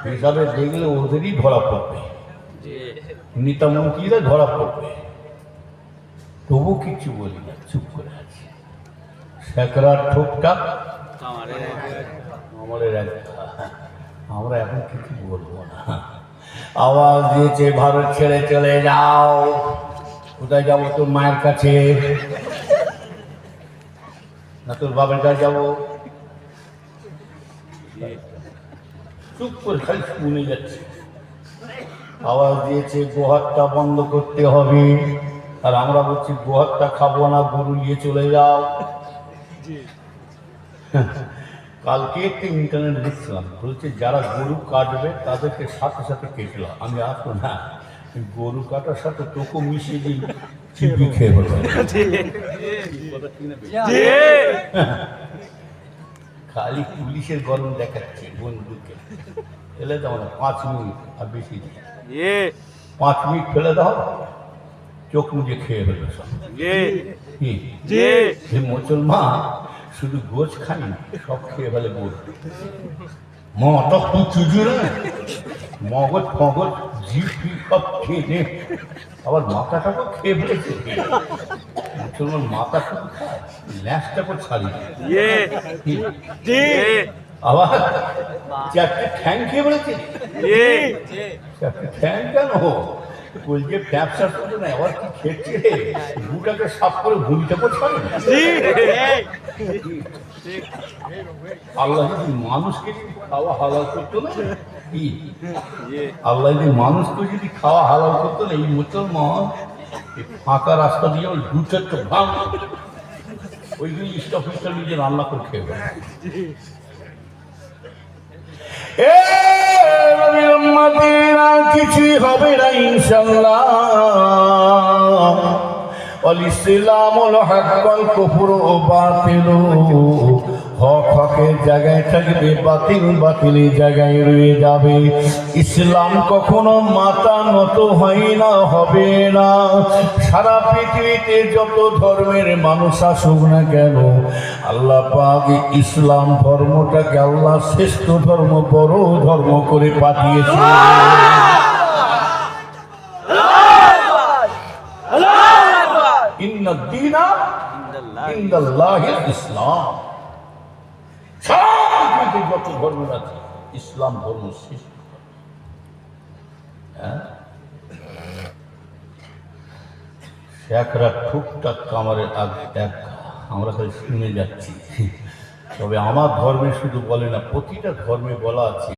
হিসাবে দেখলে ওদেরই ধরা পড়বে, নেতামন্ত্রীরা ধরা পড়বে। তবু কিছু বলি না, চুপ করে আছি। স্যাকরার ঠোকটা আমাদের আমরা এখন কিছু বলবো না। আওয়াজ দিয়েছে ভারত ছেড়ে চলে যাও। কোথায় যাবো? তোর মায়ের কাছে না তোর বাবার কাছে যাবো? চুপ করে খালি শুনে যাচ্ছে। আওয়াজ দিয়েছে গোহারটা বন্ধ করতে হবে, আর আমরা বলছি গোহারটা খাবো না, গরু নিয়ে চলে যাও। কালকে একটা ইন্টারনেট দেখছিলাম, বলছে যারা গরু কাটবে তাদেরকে সাথে সাথে কেটলাম। আমি আসবো না, গরু কাটার সাথে তোকে মিশিয়ে দিই, চিপি খেয়ে বলবে। খালি পুলিশের গরম দেখাচ্ছে বন্ধুকে। ফেলে দাও না 5 মিনিট, আর বেশি 5 মিনিট ফেলে দাও, চোখ মুজে খেয়ে ফেলবে সব। মুসলমান শুধু গোছ খাই না, সব খেয়ে ফেলে গোছ। মাথা চুজুরে মগজ ফগজ জিভ সব খেয়ে নে, আবার মাথাটাকেও খেয়ে ফেলেছে। মুসলমান মাথা শুধু খায়, ল্যাসটাকে ছাড়ি আবার চারটে ঠ্যাং খেয়ে ফেলেছে। চারটে ঠ্যাং কেন বলছে ব্যবসার করতে না, আবার কি খেয়েছে, দুটাকে সাফ করে ভুলিটাকে ছাড়ে। আল্লাহ যদি মানুষকে খাওয়া হালাল করতো না, কি আল্লাহ যদি মানুষকে যদি খাওয়া হালাল করতো না, এই মুসলমান ফাঁকা রাস্তা দিয়ে ওই দু চারটে ভাঙ ওইগুলি স্টপ স্টপ নিজে রান্না করে খেয়ে ফেলে। কিছুই হবে না ইনশাল্লাহ। ইসলামুল হক ওয়াল কুফরু বাতিলু, হক হকের জায়গায় থাকবে, বাতিল বাতিলের জায়গায় রয়ে যাবে। ইসলাম কখনো মাথা নত হয় না, হবে না। সারা পৃথিবীতে যত ধর্মের মানুষ আসুক না কেন, আল্লাহ পাক ইসলাম ধর্মটাকে আল্লাহ শ্রেষ্ঠ ধর্ম, বড় ধর্ম করে পাঠিয়েছে। ইন্না দীনা ইনদাল্লাহিল ইসলাম। যত ধর্ম আছে, ইসলাম ধর্ম শ্রেষ্ঠ। শেখরা টুকটাক কামারের আমরা তাই শুনে যাচ্ছি। তবে আমার ধর্মে শুধু বলে না, প্রতিটা ধর্মে বলা আছে